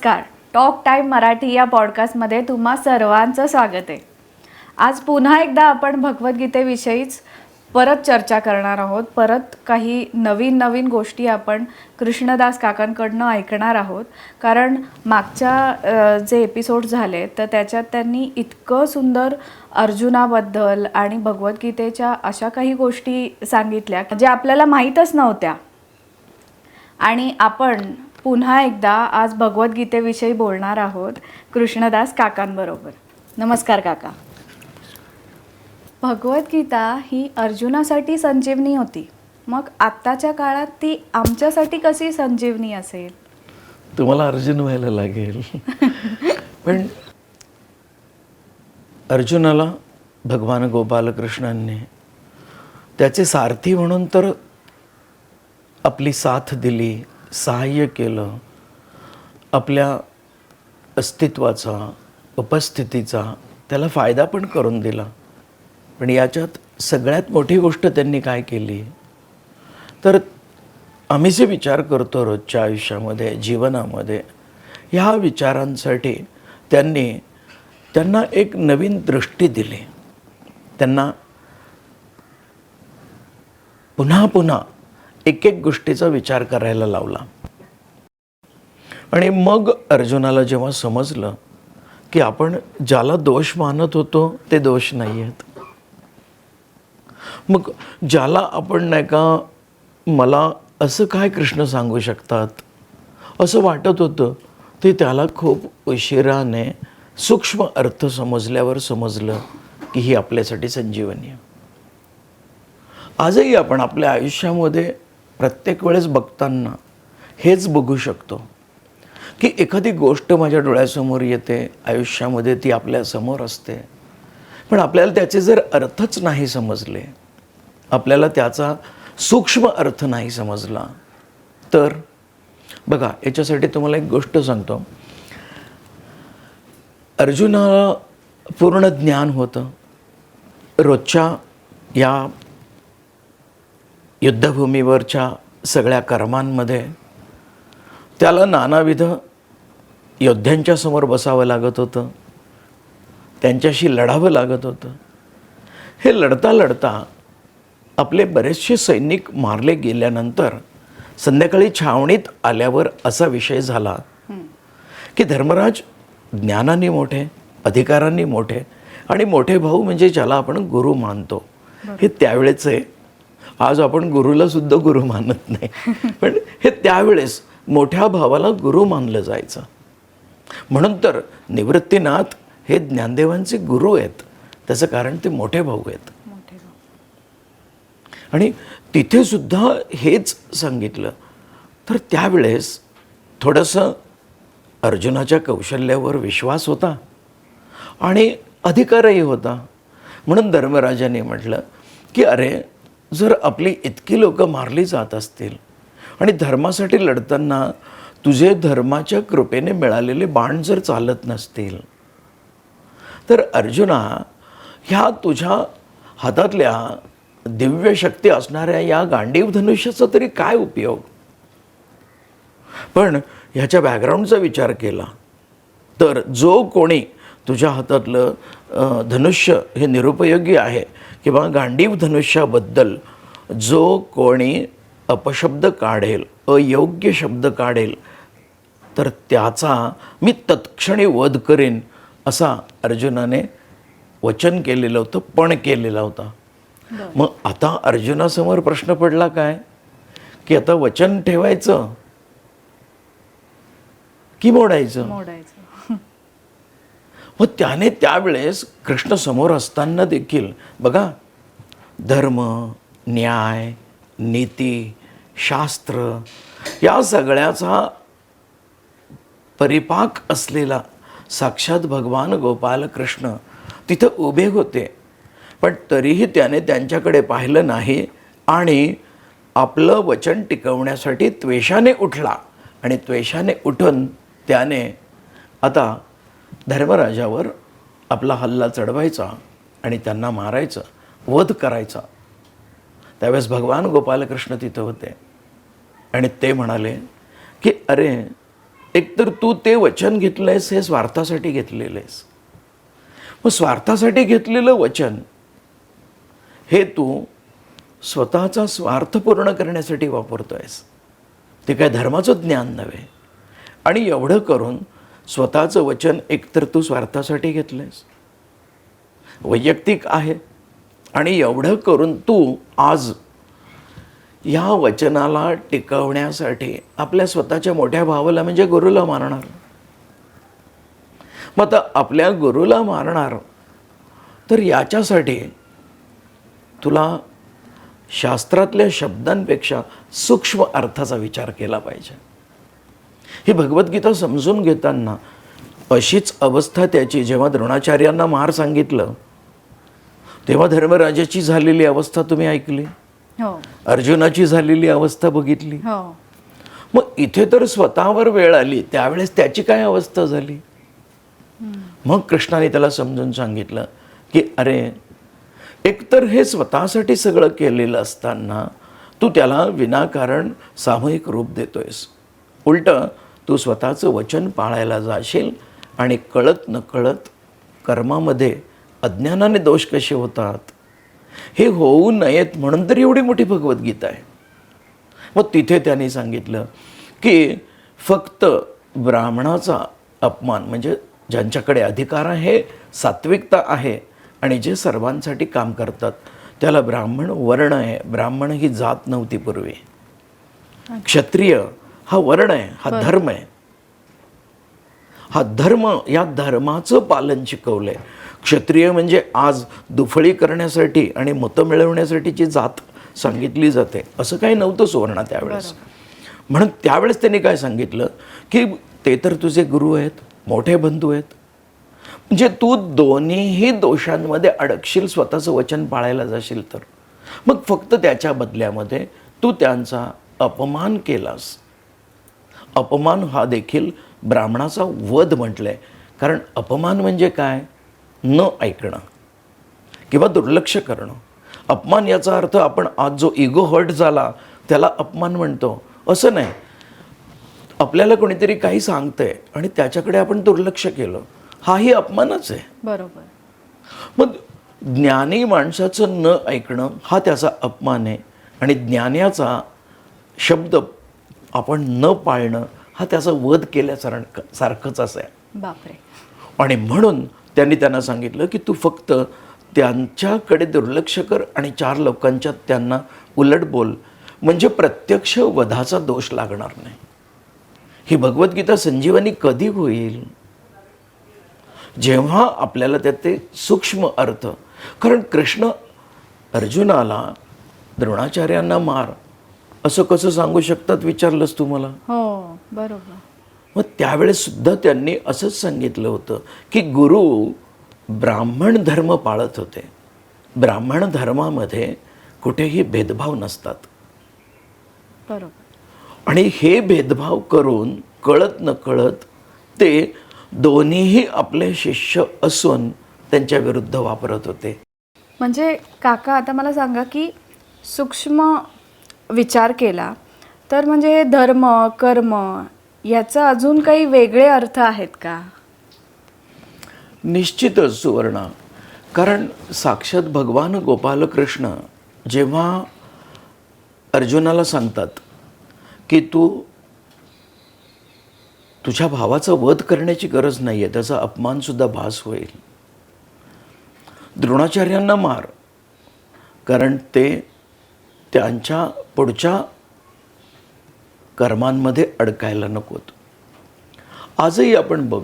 नमस्कार. Talk time Marathi या पॉडकास्टमध्ये तुम्हा सर्वांचं स्वागत आहे. आज पुन्हा एकदा आपण भगवद्गीतेविषयीच परत चर्चा करणार आहोत. परत काही नवीन गोष्टी आपण कृष्णदास काकांकडनं ऐकणार आहोत. कारण मागच्या जे एपिसोड झाले तर त्याच्यात त्यांनी इतकं सुंदर अर्जुनाबद्दल आणि भगवद्गीतेच्या अशा काही गोष्टी सांगितल्या ज्या आपल्याला माहीतच नव्हत्या. आणि आपण पुन्हा एकदा आज भगवद्गीतेविषयी बोलणार आहोत कृष्णदास काकांबरोबर. नमस्कार काका. भगवद्गीता ही अर्जुनासाठी संजीवनी होती, मग आत्ताच्या काळात ती आमच्यासाठी कशी संजीवनी असेल? तुम्हाला अर्जुन व्हायला लागेल. पण अर्जुनाला भगवान गोपालकृष्णांनी त्याचे सारथी म्हणून तर आपली साथ दिली, सहाय्य केलं, आपल्या अस्तित्वाचा, उपस्थितीचा त्याला फायदा पण करून दिला. पण याच्यात सगळ्यात मोठी गोष्ट त्यांनी काय केली तर आम्ही जे विचार करतो रोजच्या आयुष्यामध्ये, जीवनामध्ये, ह्या विचारांसाठी त्यांना एक नवीन दृष्टी दिली. त्यांना पुन्हा पुन्हा एक गोष्टीचा विचार करायला लावला. आणि मग अर्जुनाला जेव्हा समजलं की आपण ज्याला दोष मानत होतो ते दोष नाही आहेत, मग ज्याला आपण नाही का मला असं काय कृष्ण सांगू शकतात असं वाटत होतं, ते त्याला खूप उशिराने सूक्ष्म अर्थ समजल्यावर समजलं की ही आपल्यासाठी संजीवनी आहे. आजही आपण आपल्या आयुष्यामध्ये प्रत्येक वेळेस बघताना हेच बघू शकतो की एखादी गोष्ट माझ्या डोळ्यासमोर येते, आयुष्यामध्ये ती आपल्यासमोर असते, पण आपल्याला त्याचे जर अर्थच नाही समजले, आपल्याला त्याचा सूक्ष्म अर्थ नाही समजला तर बघा, याच्यासाठी तुम्हाला एक गोष्ट सांगतो. अर्जुनाला पूर्ण ज्ञान होतं. रोजच्या या युद्धभूमीवरच्या सगळ्या कर्मांमध्ये त्याला नानाविध योद्ध्यांच्या समोर बसावं लागत होतं, त्यांच्याशी लढावं लागत होतं. हे लढता लढता आपले बरेचसे सैनिक मारले गेल्यानंतर संध्याकाळी छावणीत आल्यावर असा विषय झाला की धर्मराज ज्ञानाने मोठे, अधिकारांनी मोठे आणि मोठे भाऊ म्हणजे ज्याला आपण गुरु मानतो, हे त्यावेळेचे. आज आपण गुरुला सुद्धा गुरु मानत नाही, पण हे त्यावेळेस मोठ्या भावाला गुरु मानलं जायचं. म्हणून तर निवृत्तीनाथ हे ज्ञानदेवांचे गुरु आहेत. त्याचं कारण ते मोठे भाऊ आहेत. आणि तिथे सुद्धा हेच सांगितलं. तर त्यावेळेस थोडंसं अर्जुनाच्या कौशल्यावर विश्वास होता आणि अधिकारही होता. म्हणून धर्मराजाने म्हटलं की अरे, जर आपली इतकी लोक मारली जात असतील आणि धर्मासाठी लढताना तुझे धर्माच्या कृपेने मिळालेले बाण जर चालत नसतील तर अर्जुना, ह्या तुझ्या हातातल्या दिव्य शक्ती असणाऱ्या या गांडीव धनुष्याचा तरी काय उपयोग? पण ह्याच्या बॅकग्राऊंडचा विचार केला तर जो कोणी तुझ्या हातातलं धनुष्य हे निरुपयोगी आहे किंवा गांडीव धनुष्याबद्दल जो कोणी अपशब्द काढेल, अयोग्य शब्द काढेल, तर त्याचा मी तत्क्षणी वध करेन, असा अर्जुनाने वचन केलेलं होतं, पण केलेला होता. मग आता अर्जुनासमोर प्रश्न पडला काय की आता वचन ठेवायचं की मोडायचं? मग त्याने त्यावेळेस कृष्ण समोर असताना देखील बघा, धर्म, न्याय, नीती, शास्त्र या सगळ्याचा परिपाक असलेला साक्षात भगवान गोपालकृष्ण तिथं उभे होते. पण तरीही त्याने त्यांच्याकडे पाहिलं नाही आणि आपलं वचन टिकवण्यासाठी त्वेषाने उठला. आणि त्वेषाने उठून त्याने आता धर्मराजावर आपला हल्ला चढवायचा आणि त्यांना मारायचं, वध करायचा. त्यावेळेस भगवान गोपालकृष्ण तिथं होते आणि ते म्हणाले की अरे, एकतर तू ते वचन घेतलंयस हे स्वार्थासाठी घेतलेलं आहेस. मग स्वार्थासाठी घेतलेलं वचन हे तू स्वतःचा स्वार्थ पूर्ण करण्यासाठी वापरतोयस. ते काय धर्माचं ज्ञान नव्हे. आणि एवढं करून स्वतःचं वचन एकतर तू स्वार्थासाठी घेतलंयस, वैयक्तिक आहे, आणि एवढं करून तू आज या वचनाला टिकवण्यासाठी आपल्या स्वतःच्या मोठ्या भावाला म्हणजे गुरुला मारणार. मग आता आपल्या गुरुला मारणार तर याच्यासाठी तुला शास्त्रातल्या शब्दांपेक्षा सूक्ष्म अर्थाचा विचार केला पाहिजे. ही भगवद्गीता समजून घेताना अशीच अवस्था त्याची जेव्हा द्रोणाचार्यांना मार सांगितलं तेव्हा धर्मराजाची झालेली अवस्था तुम्ही ऐकली, हो अर्जुनाची झालेली अवस्था बघितली. हो मग इथे तर स्वतःवर वेळ आली त्यावेळेस त्याची काय अवस्था झाली. मग कृष्णाने त्याला समजून सांगितलं की अरे, एकतर हे स्वतःसाठी सगळं केलेलं असताना तू त्याला विनाकारण सामूहिक रूप देतोयस. उलटं तू स्वतःचं वचन पाळायला जाशील आणि कळत नकळत कर्मामध्ये अज्ञानाने दोष कसे होतात हे होऊ नयेत म्हणून तर एवढी मोठी भगवद्गीता आहे. मग तिथे त्यांनी सांगितलं की फक्त ब्राह्मणाचा अपमान म्हणजे ज्यांच्याकडे अधिकार आहे, सात्विकता आहे आणि जे सर्वांसाठी काम करतात त्याला ब्राह्मण वर्ण आहे. ब्राह्मण ही जात नव्हती पूर्वी. क्षत्रिय हा वर्ण आहे, हा धर्म आहे. हा धर्म, या धर्माचं पालन शिकवलंय. क्षत्रिय म्हणजे आज दुफळी करण्यासाठी आणि मतं मिळवण्यासाठीची जात सांगितली जाते असं काही नव्हतं सुवर्ण त्यावेळेस. म्हणून त्यावेळेस त्यांनी काय सांगितलं की ते तर तुझे गुरु आहेत, मोठे बंधू आहेत, म्हणजे तू दोन्हीही दोषांमध्ये अडकशील स्वतःचं वचन पाळायला जाशील तर मग फक्त त्याच्या बदल्यामध्ये तू त्यांचा अपमान केलास. अपमान हा देखील ब्राह्मणाचा वध म्हटलंय. कारण अपमान म्हणजे काय, न ऐकणं किंवा दुर्लक्ष करणं. अपमान याचा अर्थ आपण आज जो इगो हर्ट झाला त्याला अपमान म्हणतो असं नाही. आपल्याला कोणीतरी काही सांगतंय आणि त्याच्याकडे आपण दुर्लक्ष केलं, हाही अपमानच आहे. बरोबर. मग ज्ञानी माणसाचं न ऐकणं हा त्याचा अपमान आहे आणि ज्ञानाचा शब्द आपण न पाळणं हा त्याचा वध केल्यासारखंच असं आहे. बापरे. आणि म्हणून त्यांनी त्यांना सांगितलं की तू फक्त त्यांच्याकडे दुर्लक्ष कर आणि चार लोकांच्यात त्यांना उलट बोल म्हणजे प्रत्यक्ष वधाचा दोष लागणार नाही. ही भगवद्गीता संजीवनी कधी होईल, जेव्हा आपल्याला त्याचे सूक्ष्म अर्थ. कारण कृष्ण अर्जुनाला द्रोणाचार्यांना मार असं कसं सांगू शकतात विचारलंस तू मला. हो बरोबर. मग त्यावेळेस सुद्धा त्यांनी असंच सांगितलं होतं की गुरु ब्राह्मण धर्म पाळत होते. ब्राह्मण धर्मामध्ये कुठेही भेदभाव नसतात. बरोबर. आणि हे भेदभाव करून कळत नकळत ते दोन्हीही आपले शिष्य असून त्यांच्या विरुद्ध वापरत होते. म्हणजे काका आता मला सांगा की सूक्ष्म विचार केला तर म्हणजे हे धर्म कर्म याचा अजून काही वेगळे अर्थ आहेत का? निश्चितच सुवर्णा. कारण साक्षात भगवान गोपालकृष्ण जेव्हा अर्जुनाला सांगतात की तू तुझ्या भावाचा वध करण्याची गरज नाही आहे, त्याचा अपमानसुद्धा भास होईल. द्रोणाचार्यांना मार, कारण ते त्यांच्या पुढच्या कर्मांमध्ये अडकायला नकोत. आजही आपण बघ,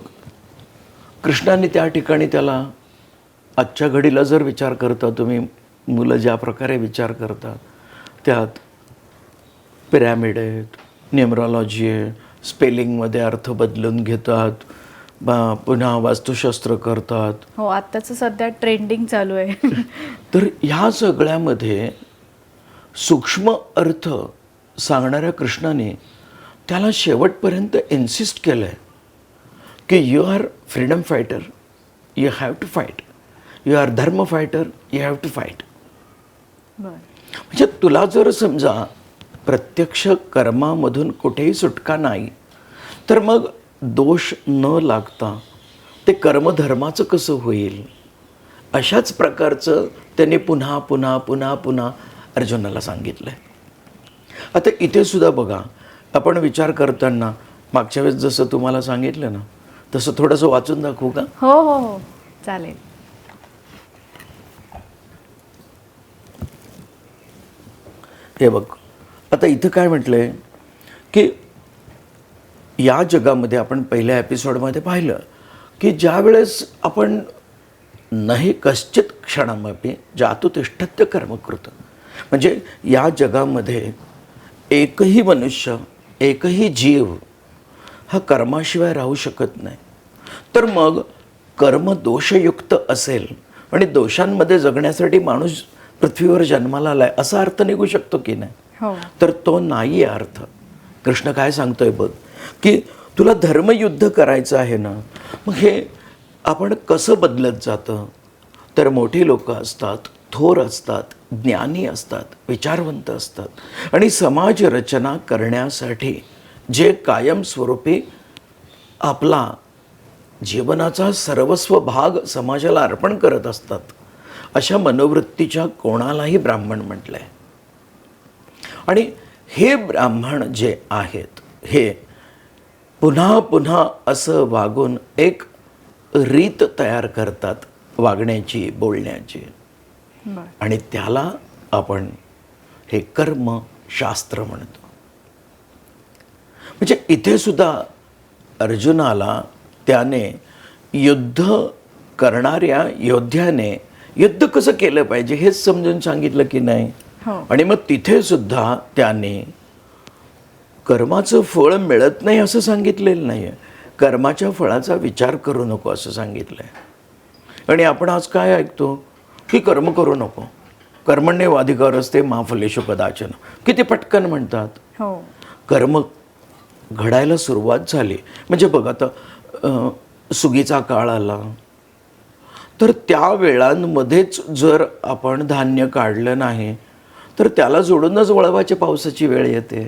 कृष्णाने त्या ठिकाणी त्याला आजच्या घडीला जर विचार करता तुम्ही, मुलं ज्या प्रकारे विचार करतात त्यात पिरॅमिड आहेत, न्यूमरॉलॉजी आहे, स्पेलिंगमध्ये अर्थ बदलून घेतात, पुन्हा वास्तुशास्त्र करतात. हो आत्ताचं सध्या ट्रेंडिंग चालू आहे. तर ह्या सगळ्यामध्ये सूक्ष्म अर्थ सांगणाऱ्या कृष्णाने त्याला शेवटपर्यंत इन्सिस्ट केलं आहे की you are freedom fighter, you have to fight. You are dharma fighter, you have to fight. म्हणजे तुला जर समजा प्रत्यक्ष कर्मामधून कुठेही सुटका नाही तर मग दोष न लागता ते कर्मधर्माचं कसं होईल, अशाच प्रकारचं त्यांनी पुन्हा पुन्हा पुन्हा पुन्हा अर्जुनाला सांगितलं आहे. आता इथे सुद्धा बघा, आपण विचार करताना मागच्या वेळेस जसं तुम्हाला सांगितलं ना, तसं थोडंसं वाचून दाखवू का? हो हो हो चालेल. हे बघ, आता इथं काय म्हटलंय की या जगामध्ये आपण पहिल्या एपिसोडमध्ये पाहिलं की ज्या वेळेस आपण नाही कश्चित क्षणामपि जातु तिष्ठत्य कर्मकृत, म्हणजे या जगामध्ये एकही मनुष्य, एकही जीव हा कर्माशिवाय राहू शकत नाही. तर मग कर्म दोषयुक्त असेल आणि दोषांमध्ये जगण्यासाठी माणूस पृथ्वीवर जन्माला आलाय असा अर्थ निघू शकतो की नाही? हो. तर तो नाही आहे अर्थ. कृष्ण काय सांगतोय बघ, की तुला धर्मयुद्ध करायचं आहे ना, मग हे आपण कसं बदलत जातं, तर मोठी लोक असतात, थोर असतात, ज्ञानी असतात, विचारवंत असतात आणि समाज रचना करण्यासाठी जे कायमस्वरूपी आपला जीवनाचा सर्वस्व भाग समाजाला अर्पण करत असतात, अशा मनोवृत्तीच्या कोणालाही ब्राह्मण म्हटलंय. आणि हे ब्राह्मण जे आहेत हे पुन्हा पुन्हा असं वागून एक रीत तयार करतात वागण्याची, बोलण्याची, बरं. आणि त्याला आपण हे कर्मशास्त्र म्हणतो. म्हणजे इथे सुद्धा अर्जुनाला त्याने युद्ध करणाऱ्या योद्ध्याने युद्ध कसं केलं पाहिजे हेच समजून सांगितलं की नाही? हो. आणि मग तिथे सुद्धा त्याने कर्माचं फळ मिळत नाही असं सांगितलेलं नाही आहे, कर्माच्या फळाचा विचार करू नको असं सांगितलं आहे. आणि आपण आज काय ऐकतो की कर्म करू नको, कर्मण्येवाधिकारस्ते मा फलेषु कदाचन, किती पटकन म्हणतात. हो. कर्म घडायला सुरुवात झाली म्हणजे बघ, आता सुगीचा काळ आला तर त्या वेळांमध्येच जर आपण धान्य काढलं नाही तर त्याला जोडूनच वळवाच्या पावसाची वेळ येते.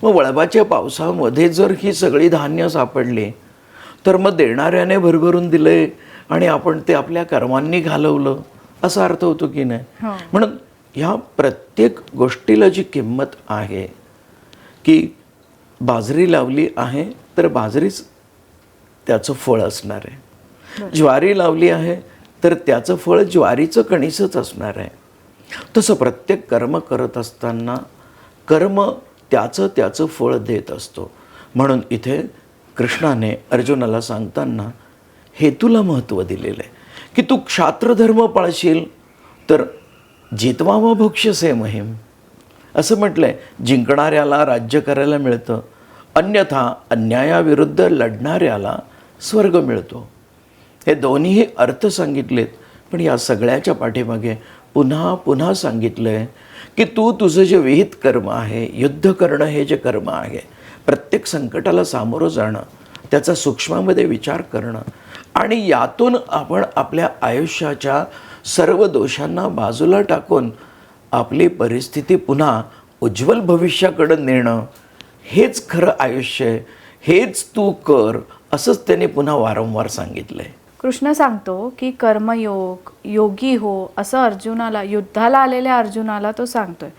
मग वळवाच्या पावसामध्ये जर ही सगळी धान्य सापडली तर मग देणाऱ्याने भरभरून दिले आणि आपण ते आपल्या कर्मांनी घालवलं असा अर्थ होतो की नाही? हो. म्हणून ह्या प्रत्येक गोष्टीला जी किंमत आहे की बाजरी लावली आहे तर बाजरीच त्याचं फळ असणार आहे, ज्वारी लावली आहे तर त्याचं फळ ज्वारीचं कणीसच असणार आहे. तसं प्रत्येक कर्म करत असताना कर्म त्याचं फळ देत असतो. म्हणून इथे कृष्णाने अर्जुनाला सांगताना हेतूला महत्त्व दिलेलं आहे की तू क्षात्रधर्म पाळशील तर जितवा व भक्ष्यसे महिम, असं म्हटलंय. जिंकणाऱ्याला राज्य करायला मिळतं, अन्यथा अन्यायाविरुद्ध लढणाऱ्याला स्वर्ग मिळतो. हे दोन्हीही अर्थ सांगितलेत. पण या सगळ्याच्या पाठीमागे पुन्हा पुन्हा सांगितलं आहे की तू तुझं जे विहित कर्म आहे, युद्ध करणं हे जे कर्म आहे, प्रत्येक संकटाला सामोरं जाणं, त्याचा सूक्ष्मामध्ये विचार करणं आणि यातून आपण आपल्या आयुष्याच्या सर्व दोषांना बाजूला टाकून आपली परिस्थिती पुन्हा उज्ज्वल भविष्याकडं नेणं, हेच खरं आयुष्य आहे, हेच तू कर, असंच त्याने पुन्हा वारंवार सांगितलं आहे. कृष्ण सांगतो की कर्मयोग, योगी हो, असं अर्जुनाला, युद्धाला आलेल्या अर्जुनाला तो सांगतोय.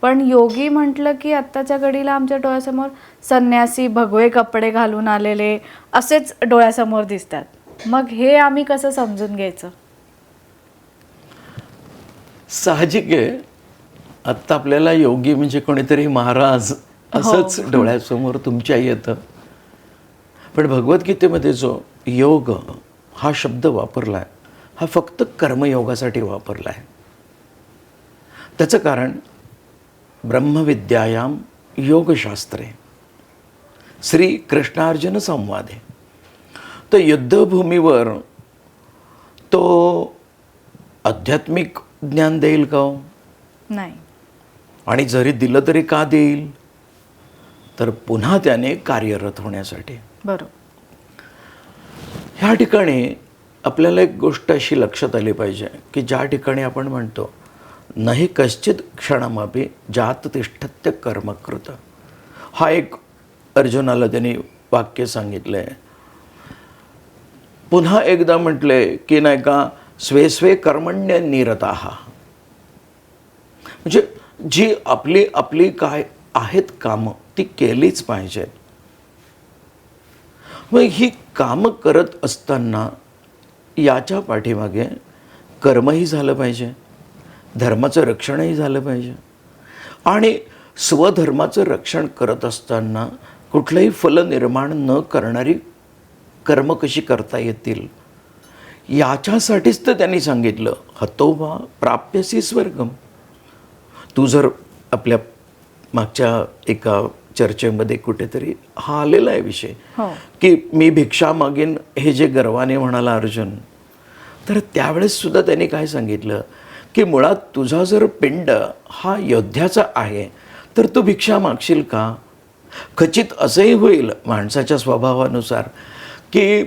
पण योगी म्हटलं की आत्ताच्या घडीला आमच्या डोळ्यासमोर संन्यासी भगवे कपडे घालून आलेले असेच डोळ्यासमोर दिसतात. मग हे आम्ही कसं समजून घ्यायचं? साहजिक आहे, आत्ता आपल्याला योगी म्हणजे कोणीतरी महाराज असंच डोळ्यासमोर तुमच्या येतं. पण भगवद्गीतेमध्ये जो योग हा शब्द वापरला आहे हा फक्त कर्मयोगासाठी वापरला आहे. त्याचं कारण ब्रह्मविद्यायाम योगशास्त्रे श्री कृष्णार्जुन संवादे. तर युद्धभूमीवर तो आध्यात्मिक ज्ञान देईल का? नाही. आणि जरी दिलं तरी का देईल? तर पुन्हा त्याने कार्यरत होण्यासाठी. बरोबर. ह्या ठिकाणी आपल्याला एक गोष्ट अशी लक्षात आली पाहिजे की ज्या ठिकाणी आपण म्हणतो नाही कश्चित क्षणमपि जात तिष्ठत्य कर्मकृत, हा एक अर्जुनाला त्यांनी वाक्य सांगितलंय. पुन्हा एकदा म्हटले की नाही का, स्वे स्वे कर्मण्य निरताः. म्हणजे जी आपली आपली काय आहेत कामं ती केलीच पाहिजेत. मग ही कामं करत असताना याच्या पाठीमागे कर्मही झालं पाहिजे, धर्माचं रक्षणही झालं पाहिजे. आणि स्वधर्माचं रक्षण करत असताना कुठलंही फल निर्माण न करणारी कर्म कशी करता येतील याच्यासाठीच तर त्यांनी सांगितलं, हतोवा प्राप्यसी स्वर्गम. तू जर आपल्या मागच्या एका चर्चेमध्ये कुठेतरी हा आलेला आहे विषय, हो. की मी भिक्षा मागेन हे जे गर्वाने म्हणाला अर्जुन, तर त्यावेळेस सुद्धा त्यांनी काय सांगितलं की मुळात तुझा जर पिंड हा योद्ध्याचा आहे तर तू भिक्षा मागशील का? खचित असंही होईल माणसाच्या स्वभावानुसार की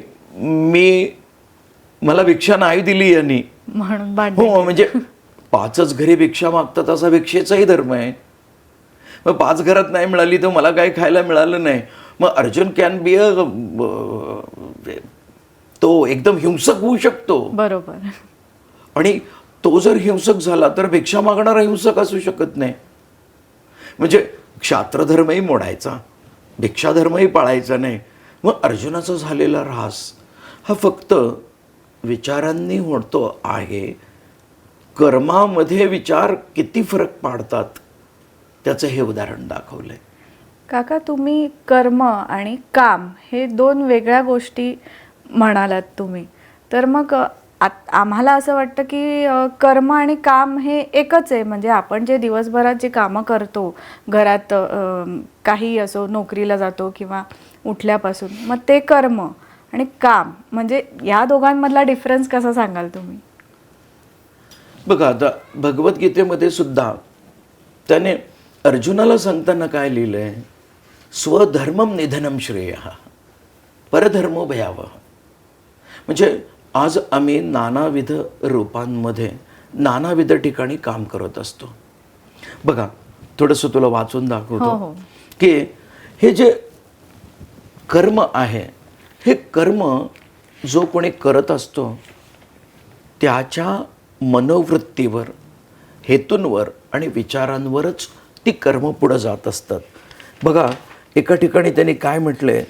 मला भिक्षा नाही दिली यांनी, म्हणून भांडण. हो म्हणजे 5च घरी भिक्षा मागतात असा भिक्षेचाही धर्म आहे. मग 5 घरात नाही मिळाली तर मला काही खायला मिळालं नाही. मग अर्जुन कॅन बी तो एकदम हिंसक होऊ शकतो. बरोबर. आणि तो जर हिंसक झाला तर भिक्षा मागणारा हिंसक असू शकत नाही. म्हणजे क्षात्रधर्मही मोडायचा, भिक्षाधर्मही पाळायचा नाही. मग अर्जुनाचा झालेला ऱ्हास हा फक्त विचारांनी होतो आहे. कर्मामध्ये विचार किती फरक पाडतात त्याचं हे उदाहरण दाखवलंय. काका, तुम्ही कर्म आणि काम हे 2 वेगळ्या गोष्टी म्हणालात तुम्ही. तर मग आम्हाला असं वाटतं की कर्म आणि काम हे एकच आहे. म्हणजे आपण जे दिवसभरात जे कामं करतो, घरात काही असो, नोकरीला जातो किंवा उठल्यापासून, मग ते कर्म आणि काम, म्हणजे या दोघांमधला डिफरन्स कसा सांगाल तुम्ही? बघा, आता भगवद्गीतेमध्ये सुद्धा त्याने अर्जुनाला सांगताना काय लिहिलंय, स्वधर्मम निधनम श्रेयः परधर्मो भयावह. म्हणजे आज आम्ही नानाविध रूपांमध्ये नानाविध ठिकाणी काम करत असतो. बघा, थोडंसं तुला वाचून हो, दाखवतो हो. की हे जे कर्म आहे, हे कर्म जो कोणी करत असतो त्याच्या मनोवृत्तीवर, हेतूंवर आणि विचारांवरच ती कर्म पुढं जात असतात. बघा, एका ठिकाणी त्यांनी काय म्हटलंय,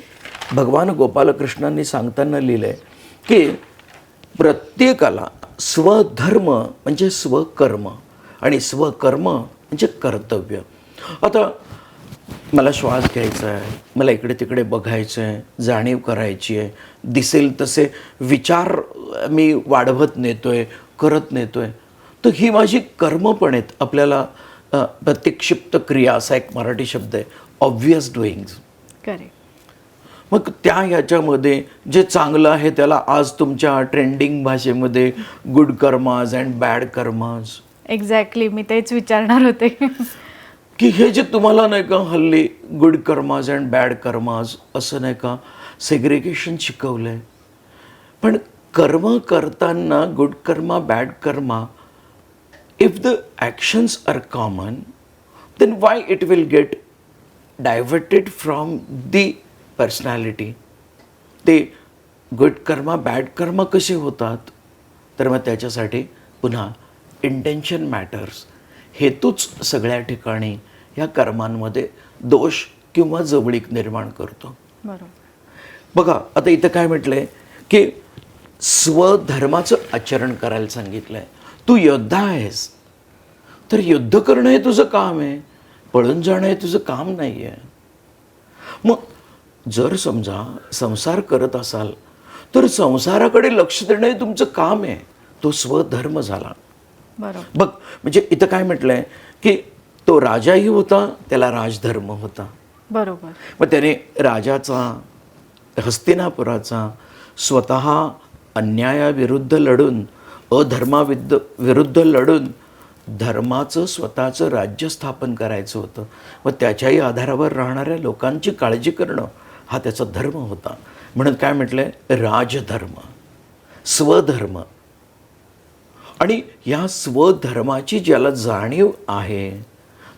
भगवान गोपालकृष्णांनी सांगताना लिहिलंय की प्रत्येकाला स्वधर्म म्हणजे स्वकर्म आणि स्वकर्म म्हणजे कर्तव्य. आता मला श्वास घ्यायचा आहे, मला इकडे तिकडे बघायचं आहे, जाणीव करायची आहे, दिसेल तसे विचार मी वाढवत नेतोय, करत नेतोय, तर ही माझी कर्म पण आहेत. आपल्याला प्रतिक्षिप्त क्रिया असा एक मराठी शब्द आहे, ऑब्व्हियस डुईंग्स. करेक्ट. मग त्या ह्याच्यामध्ये जे चांगलं आहे त्याला आज तुमच्या ट्रेंडिंग भाषेमध्ये good karmas and bad karmas. Exactly, मी तेच विचारणार होते. की हे जे तुम्हाला नाही का हल्ली good karmas and bad karmas असं नाही का सेग्रिगेशन शिकवलंय. पण कर्म करताना good karma bad karma, if the actions are common then why it will get diverted from the personality. ते गुड कर्मा बॅड कर्मा कसे होतात, तर मग त्याच्यासाठी पुन्हा इंटेन्शन मॅटर्स. हेतूच सगळ्या ठिकाणी या कर्मांमध्ये दोष किंवा जवळीक निर्माण करतो. बरोबर. बघा, आता इथं काय म्हटलंय की स्वधर्माचं आचरण करायला सांगितलंय. तू योद्धा आहेस तर युद्ध करणं हे तुझं काम आहे, पळून जाणं हे तुझं काम नाही आहे. मग जर समजा संसार करत असाल तर संसाराकडे लक्ष देणं हे तुमचं काम आहे, तो स्वधर्म झाला. बरोबर. बघ, म्हणजे इथं काय म्हटलंय की तो राजाही होता, त्याला राजधर्म होता. बरोबर. मग त्याने राजाचा, हस्तिनापुराचा स्वतः अन्यायाविरुद्ध लढून, विरुद्ध लढून धर्माचं स्वतःचं राज्य स्थापन करायचं होतं. मग त्याच्याही आधारावर राहणाऱ्या लोकांची काळजी करणं हा त्याचा धर्म होता. म्हणून काय म्हटलंय, राजधर्म, स्वधर्म. आणि या स्वधर्माची ज्याला जाणीव आहे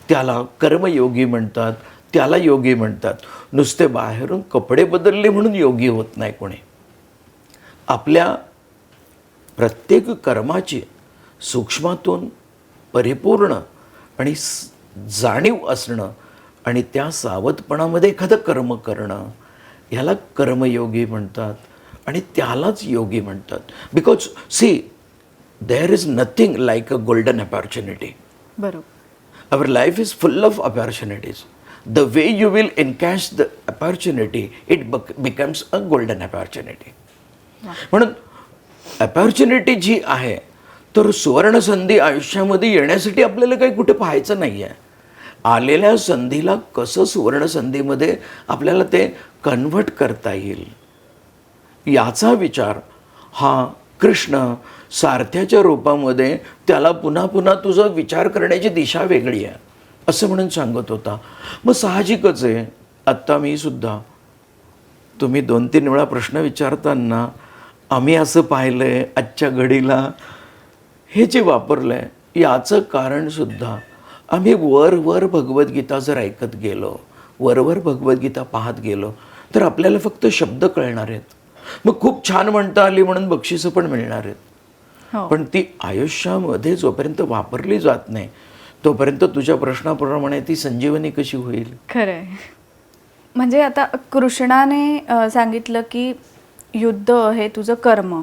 त्याला कर्मयोगी म्हणतात, त्याला योगी म्हणतात. नुसते बाहेरून कपडे बदलले म्हणून योगी होत नाही कोणी. आपल्या प्रत्येक कर्माची सूक्ष्मातून परिपूर्ण आणि जाणीव असणं आणि त्या सावधपणामध्ये एखादं कर्म करणं, ह्याला कर्मयोगी म्हणतात आणि त्यालाच योगी म्हणतात. Because see, there is nothing like a golden opportunity. बरोबर. Our life is full of opportunities. The way you will encash the opportunity, it becomes a golden opportunity. म्हणून अपॉर्च्युनिटी जी आहे, तर सुवर्ण संधी आयुष्यामध्ये येण्यासाठी आपल्याला काही कुठे पाहायचं नाही आहे. आलेल्या संधीला कसं सुवर्ण संधीमध्ये आपल्याला ते कन्व्हर्ट करता येईल, याचा विचार हा कृष्ण सारथ्याच्या रूपामध्ये त्याला पुन्हा पुन्हा तुझा विचार करण्याची दिशा वेगळी आहे असं म्हणून सांगत होता. मग साहजिकच आहे, आत्ता मी सुद्धा तुम्ही 2-3 वेळा प्रश्न विचारताना आम्ही असं पाहिलं आहे आजच्या घडीला, हे जे वापरलं आहे याचं कारणसुद्धा आम्ही वर भगवद्गीता जर ऐकत गेलो, वर भगवद्गीता पाहत गेलो, तर आपल्याला फक्त शब्द कळणार आहेत. मग खूप छान म्हणता आली म्हणून बक्षिसं पण मिळणार आहेत. पण ती आयुष्यामध्ये जोपर्यंत वापरली जात नाही तोपर्यंत तुझ्या प्रश्नाप्रमाणे ती संजीवनी कशी होईल? खरंय. म्हणजे आता कृष्णाने सांगितलं की युद्ध हे तुझं कर्म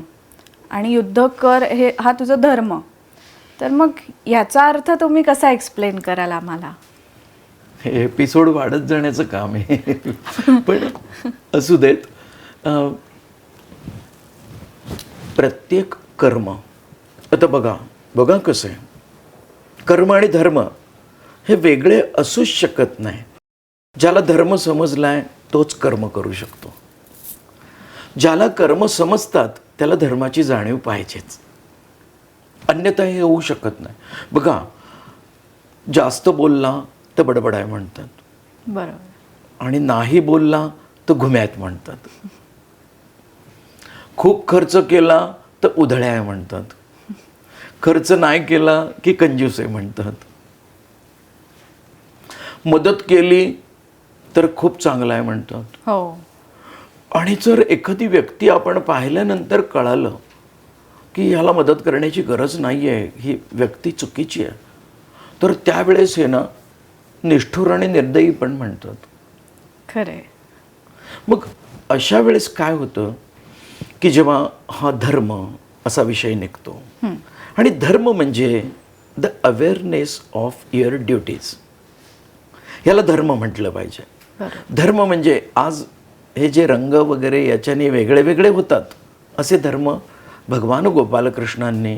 आणि युद्ध कर हे हा तुझा धर्म. तर मग याचा अर्थ तुम्ही कसा एक्सप्लेन कराल आम्हाला? हे एपिसोड वाढत जाण्याचं काम आहे. पण असू देत. प्रत्येक कर्म, आता बघा कसं आहे, कर्म आणि धर्म हे वेगळे असूच शकत नाही. ज्याला धर्म समजलाय तोच कर्म करू शकतो. ज्याला कर्म समजतात त्याला धर्माची जाणीव पाहिजेच, अन्यथा हे होऊ शकत नाही. बघा, जास्त बोलला तर बडबडाय म्हणतात, बरोबर, आणि नाही बोलला तर घुम्यात म्हणतात. खूप खर्च केला तर उधळ्या म्हणतात, खर्च नाही केला की कंजूस आहे म्हणतात. मदत केली तर खूप चांगला आहे म्हणतात. हो. आणि जर एखादी व्यक्ती आपण पाहिल्यानंतर कळालं की ह्याला मदत करण्याची गरज नाही आहे, ही व्यक्ती चुकीची आहे, तर त्यावेळेस हे ना निष्ठुर आणि निर्दयी पण म्हणतात. खरे. मग अशा वेळेस काय होतं की जेव्हा हा धर्म असा विषय निघतो, आणि धर्म म्हणजे the awareness of your duties, ह्याला धर्म म्हटलं पाहिजे. धर्म म्हणजे आज हे जे रंग वगैरे याच्याने वेगळे वेगळे होतात, असे धर्म भगवान गोपालकृष्णांनी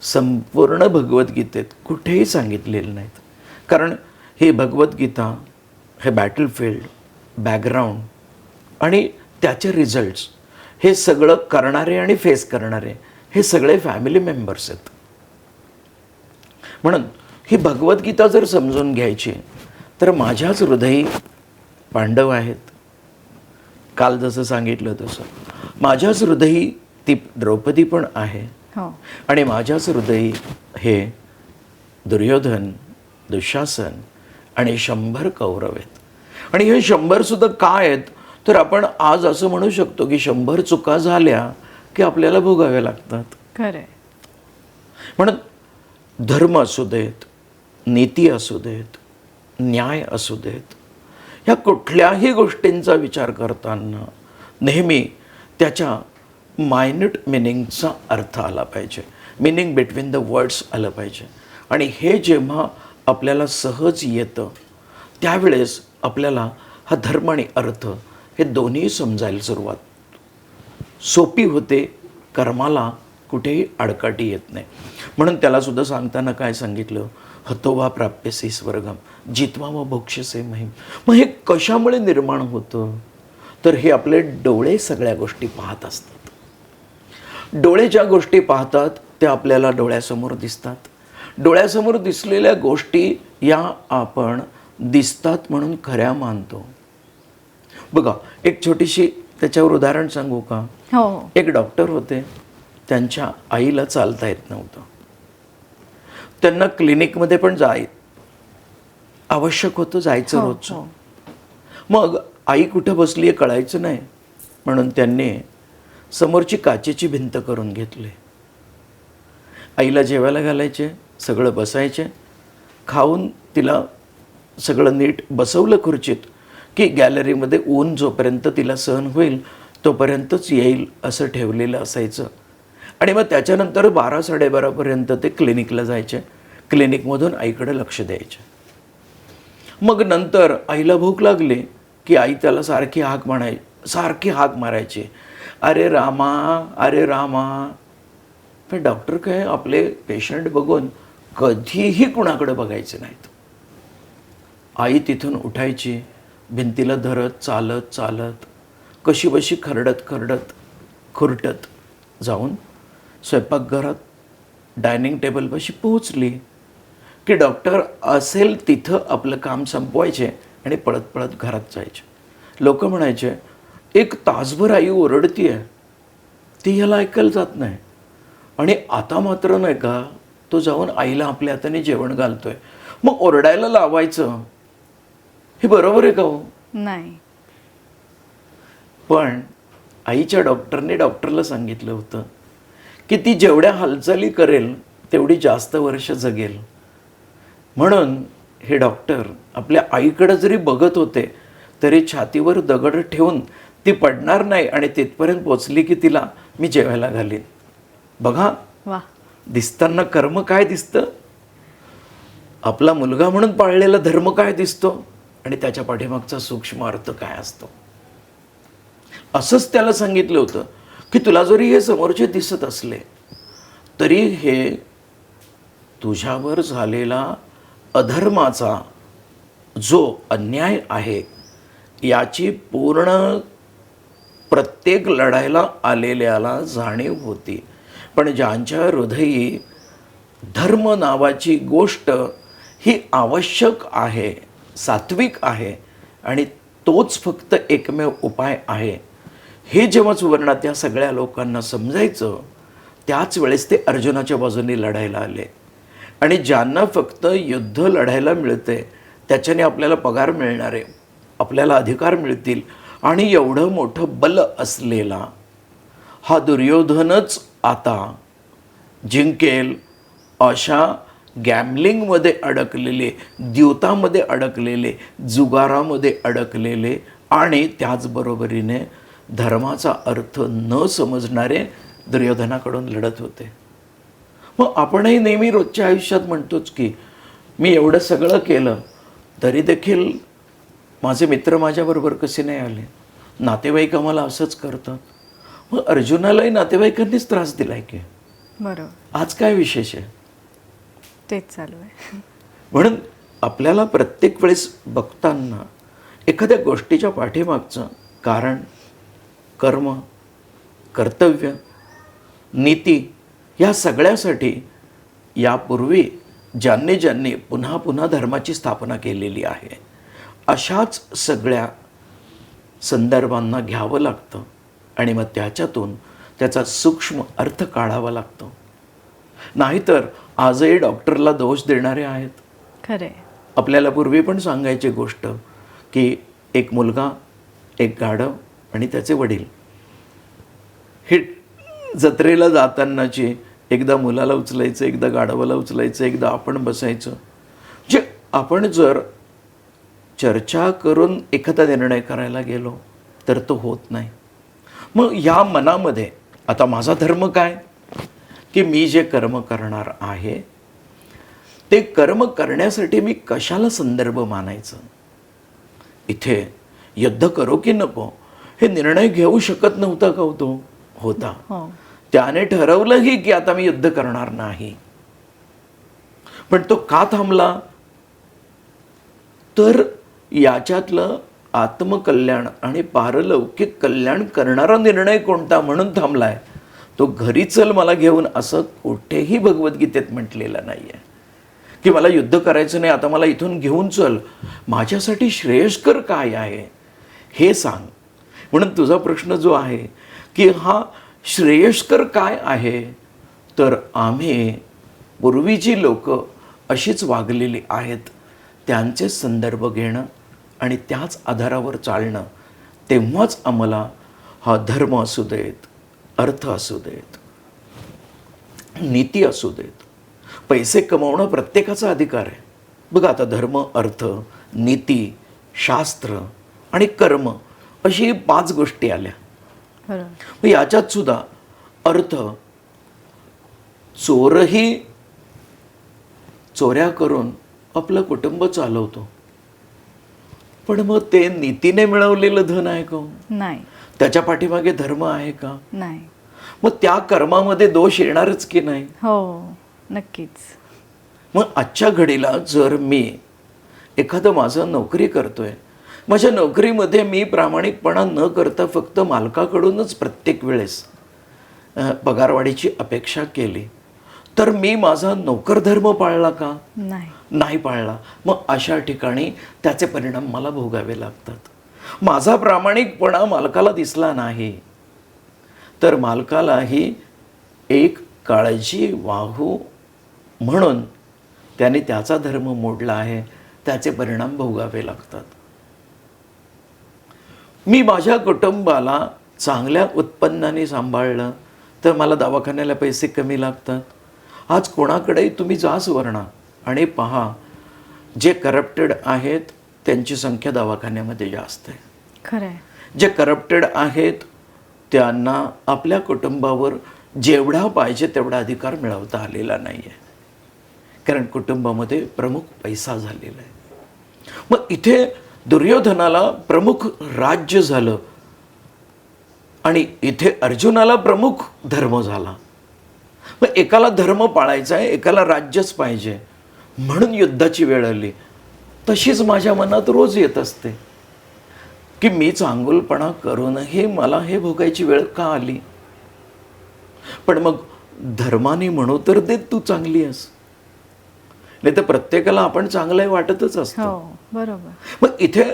संपूर्ण भगवद्गीतेत कुठेही सांगितलेले नाहीत. कारण ही भगवद्गीता हे बॅटलफील्ड, बॅकग्राऊंड आणि त्याचे रिझल्ट्स हे सगळं करणारे आणि फेस करणारे हे सगळे फॅमिली मेंबर्स आहेत. म्हणून ही भगवद्गीता जर समजून घ्यायची तर माझ्याच हृदयी पांडव आहेत. काल जसं सांगितलं तसं माझ्याच हृदयी ती द्रौपदी पण आहे, आणि माझ्याच हृदयी हे दुर्योधन, दुःशासन आणि 100 कौरव आहेत. आणि हे 100 सुद्धा काय आहेत, तर आपण आज असं म्हणू शकतो की 100 चुका झाल्या की आपल्याला भोगाव्या लागतात. खरे. म्हणून धर्म असू देत, नीती असू देत, न्याय असू देत, ह्या कुठल्याही गोष्टींचा विचार करताना नेहमी त्याच्या मायन्यूट मिनिंगचा अर्थ आला पाहिजे, मिनिंग बिटवीन द वर्ड्स आलं पाहिजे. आणि हे जेव्हा आपल्याला सहज येतं त्यावेळेस आपल्याला हा धर्म आणि अर्थ हे दोन्ही समजायला सुरुवात सोपी होते. कर्माला कुठेही अडकाटी येत नाही. म्हणून त्याला सुद्धा सांगताना काय सांगितलं, हतो वा प्राप्यसे स्वर्गम जित्वा वा भोक्ष्यसे महिम. मग हे कशामुळे निर्माण होतं, तर हे आपले डोळे सगळ्या गोष्टी पाहत असतात. डोळे ज्या गोष्टी पाहतात त्या आपल्याला डोळ्यासमोर दिसतात. डोळ्यासमोर दिसलेल्या गोष्टी या आपण दिसतात म्हणून खऱ्या मानतो. बघा, एक छोटीशी त्याच्यावर उदाहरण सांगू का? हो. एक डॉक्टर होते, त्यांच्या आईला चालता येत नव्हतं. त्यांना क्लिनिकमध्ये पण आवश्यक होतं, जायचं रोजचं. मग आई कुठं बसली आहे कळायचं नाही, म्हणून त्यांनी समोरची काचेची भिंत करून घेतली. आईला जेवायला घालायचे, सगळं बसायचे, खाऊन तिला सगळं नीट बसवलं खुर्चीत की गॅलरीमध्ये ऊन जोपर्यंत तिला सहन होईल तोपर्यंतच येईल असं ठेवलेलं असायचं. आणि मग त्याच्यानंतर 12-12:30पर्यंत ते क्लिनिकला जायचे. क्लिनिकमधून आईकडे लक्ष द्यायचे. मग नंतर आईला भूक लागली की आई त्याला सारखी हाक मारायची, अरे रामा, अरे रामा. पण डॉक्टर काय आपले पेशंट बघून कधीही कुणाकडे बघायचे नाहीत. आई तिथून उठायची, भिंतीला धरत चालत चालत कशीबशी खरडत खुरटत जाऊन स्वयंपाकघरात डायनिंग टेबलपाशी पोहोचली की डॉक्टर असेल तिथं आपलं काम संपवायचे आणि पळत पळत घरात जायचे. लोक म्हणायचे, 1 तासभर आई ओरडतीये, ती ह्याला ऐकायला जात नाही. आणि आता मात्र नाही का, तो जाऊन आईला आपल्या हाताने जेवण घालतोय, मग ओरडायला लावायचं. हे बरोबर आहे का हो? नाही. पण आईच्या डॉक्टरने डॉक्टरला सांगितलं होतं की ती जेवढ्या हालचाली करेल तेवढी जास्त वर्ष जगेल. म्हणून हे डॉक्टर आपल्या आईकडे जरी बघत होते तरी छातीवर दगड ठेवून ती पडणार नाही आणि तिथपर्यंत पोचली की तिला मी जेवायला घालीन. बघा, वा. दिसताना कर्म काय दिसतं, आपला मुलगा म्हणून पाळलेला धर्म काय दिसतो आणि त्याच्या पाठीमागचा सूक्ष्म अर्थ काय असतो. असंच त्याला सांगितलं होतं की तुला जरी हे समोरचे दिसत असले तरी हे तुझ्यावर झालेला अधर्माचा जो अन्याय आहे याची पूर्ण प्रत्येक लढायला आलेल्याला जाणीव होती. पण ज्यांच्या हृदयी धर्म नावाची गोष्ट ही आवश्यक आहे, सात्विक आहे आणि तोच फक्त एकमेव उपाय आहे, हे जेव्हा सुवर्णात त्या सगळ्या लोकांना समजायचं त्याच वेळेस ते अर्जुनाच्या बाजूने लढायला आले. आणि ज्यांना फक्त युद्ध लढायला मिळते त्याच्याने आपल्याला पगार मिळणार आहे, आपल्याला अधिकार मिळतील आणि एवढं मोठं बल असलेला हा दुर्योधनच आता जिंकेल अशा गॅमलिंगमध्ये अडकलेले, द्यूतामध्ये अडकलेले, जुगारामध्ये अडकलेले आणि त्याचबरोबरीने धर्माचा अर्थ न समजणारे दुर्योधनाकडून लढत होते. मग आपणही नेहमी रोजच्या आयुष्यात म्हणतोच की मी एवढं सगळं केलं तरी देखील माझे मित्र माझ्याबरोबर कसे नाही आले, नातेवाईक आम्हाला असंच करतात. मग अर्जुनालाही नातेवाईकांनीच त्रास दिलाय की, बरोबर, आज काय विशेष आहे? तेच चालू आहे. म्हणून आपल्याला प्रत्येक वेळेस बघताना एखाद्या गोष्टीच्या पाठीमागचं कारण, कर्म, कर्तव्य, नीती या सगळ्यासाठी यापूर्वी ज्यांनी पुन्हा पुन्हा धर्माची स्थापना केलेली आहे अशाच सगळ्या संदर्भांना घ्यावं लागतं आणि मग त्याच्यातून त्याचा सूक्ष्म अर्थ काढावा लागतो. नाहीतर आजही डॉक्टरला दोष देणारे आहेत. खरे. आपल्याला पूर्वी पण सांगायची गोष्ट की एक मुलगा, एक गाढव आणि त्याचे वडील हे जत्रेला जातानाची एकदा मुलाला उचलायचं, एकदा गाढवाला उचलायचं, एकदा आपण बसायचं. जे आपण जर चर्चा करून एखादा निर्णय करायला गेलो तर तो होत नाही. मग या मनामध्ये आता माझा धर्म काय की मी जे कर्म करणार आहे ते कर्म करण्यासाठी मी कशाला संदर्भ मानायचं. इथे युद्ध करो की नको हे निर्णय घेऊ शकत नव्हता का तो? होता. त्याने ठरवलंही की आता मी युद्ध करणार नाही. पण तो का थांबला? तर याच्यातलं आत्मकल्याण आणि पारलौकिक कल्याण करणारा निर्णय कोणता म्हणून थांबलाय. तो घरी चल मला घेऊन असं कुठेही भगवद्गीतेत म्हटलेलं नाही आहे की मला युद्ध करायचं नाही, आता मला इथून घेऊन चल, माझ्यासाठी श्रेयस्कर काय आहे हे सांग. म्हणून तुझा प्रश्न जो आहे की हा श्रेयस्कर काय आहे, तर आम्ही पूर्वीची लोक अशीच वागलेली आहेत त्यांचे संदर्भ घेणं आणि त्याच आधारावर चालणं, तेव्हाच आम्हाला हा धर्म असू देत, अर्थ असू देत, नीती असू देत, पैसे कमवणं प्रत्येकाचा अधिकार आहे. बघा आता धर्म, अर्थ, नीती, शास्त्र आणि कर्म अशी 5 गोष्टी आल्या. बरोबर. मग याच्यात सुद्धा अर्थ, चोरही चोऱ्या करून आपलं कुटुंब चालवतो, पण मग ते नीतीने मिळवलेलं धन आहे का? नाही. त्याच्या पाठीमागे धर्म आहे का? नाही. मग त्या कर्मामध्ये दोष येणारच की नाही? हो, नक्कीच. मग आजच्या घडीला जर मी एखादं माझं नोकरी करतोय, माझ्या नोकरीमध्ये मी प्रामाणिकपणा न करता फक्त मालकाकडूनच प्रत्येक वेळेस पगारवाढीची अपेक्षा केली, तर मी माझा नोकरधर्म पाळला का? नाही पाळला. मग अशा ठिकाणी त्याचे परिणाम मला भोगावे लागतात. माझा प्रामाणिकपणा मालकाला दिसला नाही, तर मालकालाही एक काळजी वाहू म्हणून त्याने त्याचा धर्म मोडला आहे, त्याचे परिणाम भोगावे लागतात. मी माझ्या कुटुंबाला चांगल्या उत्पन्नाने सांभाळलं तर मला दवाखान्याला पैसे कमी लागतात. आज कोणाकडेही तुम्ही जा सुवर्णा आणि पहा, जे करप्टेड आहेत त्यांची संख्या दवाखान्यामध्ये जास्त आहे. खरं आहे. जे करप्टेड आहेत त्यांना आपल्या कुटुंबावर जेवढा पाहिजे तेवढा अधिकार मिळवता आलेला नाही आहे, कारण कुटुंबामध्ये प्रमुख पैसा झालेला आहे. मग इथे दुर्योधनाला प्रमुख राज्य झालं आणि इथे अर्जुनाला प्रमुख धर्म झाला. मग एकाला धर्म पाळायचा आहे, एकाला राज्यच पाहिजे, म्हणून युद्धाची वेळ आली. तशीच माझ्या मनात रोज येत असते की मी चांगुलपणा करूनही मला हे भोगायची वेळ का आली? पण मग धर्माने म्हणू तर दे तू चांगली आहेस, नाही तर प्रत्येकाला आपण चांगलं वाटतच असतं. हो, बरोबर. मग इथे